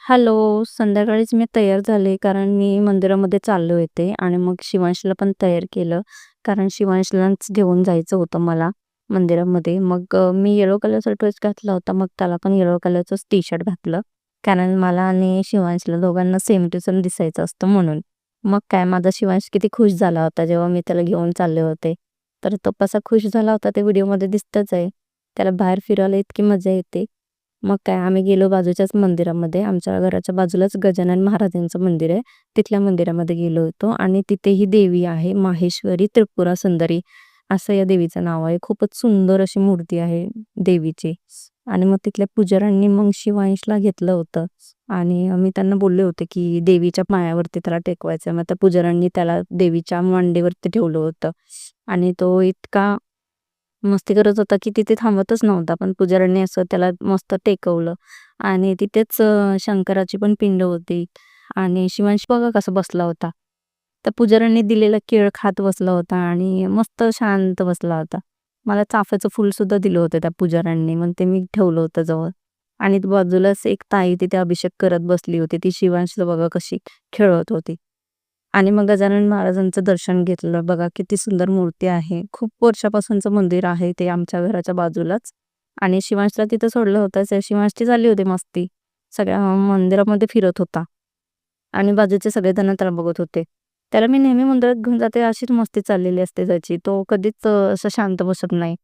Hello, संध्याकाळीच मी तयार झाले कारण मी मंदिरामध्ये चालले होते आणि मग शिवांशला पण तयार केलं. कारण शिवांशलाच घेऊन जायचं होतं मला मंदिरामध्ये. मग मी येलो कलरचा ड्रेस घातला होता. मग त्याला पण येलो कलरचंच टी-शर्ट घातलं. कारण मला आणि शिवांशला दोघांना सेम टू सेम दिसायचं असतं म्हणून. मग काय माझा शिवांश किती खुश झाला होता जेव्हा मी त्याला घेऊन चालले होते. तर तो कसा खुश झाला होता ते व्हिडिओमध्ये दिसतच आहे. त्याला बाहेर फिरायला इतकी मजा येते. मग काय आम्ही गेलो बाजूच्याच मंदिरामध्ये. आमच्या घराच्या बाजूलाच गजानन महाराजांचं मंदिर आहे. तिथल्या मंदिरामध्ये गेलो होतो आणि तिथे ही देवी आहे माहेश्वरी त्रिपुरा सुंदरी असं या देवीचं नाव आहे. खूपच सुंदर अशी मूर्ती आहे देवीची. आणि मग तिथल्या पुजाऱ्यांनी मग शिवांशला घेतलं होतं आणि मी त्यांना बोलले होते, की देवीच्या पायावरती त्याला टेकवायचं. मग त्या पुजाऱ्यांनी त्याला देवीच्या मांडीवरती ठेवलं होतं आणि तो इतका मस्ती करत होता, की तिथे थांबतच नव्हता. पण पुजाऱ्यांनी असं त्याला मस्त टेकवलं आणि तिथेच शंकराची पण पिंड होती आणि शिवांश बघा कसा बसला होता. त्या पुजाऱ्यांनी दिलेला केळ खात बसला होता आणि मस्त शांत बसला होता. मला चाफ्याचं फूल सुद्धा दिलं होतं त्या पुजाऱ्यांनी. मग ते मी ठेवलं होतं जवळ आणि बाजूलाच एक ताई तिथे अभिषेक करत बसली होती. ती शिवांशला बघा कशी खेळत होती. आणि मग गजानन महाराजांचं दर्शन घेतलं. बघा किती सुंदर मूर्ती आहे. खूप वर्षापासूनचं मंदिर आहे ते आमच्या घराच्या बाजूलाच. आणि शिवांशला तिथं सोडलं होतं. शिवांशची चालली होती मस्ती. सगळ्या मंदिरामध्ये फिरत होता. आणि बाजूचे सगळेजण त्याला बघत होते. त्याला मी नेहमी मंदिरात घेऊन जाते अशीच मस्ती चाललेली असते त्याची. तो कधीच असं शांत बसत नाही.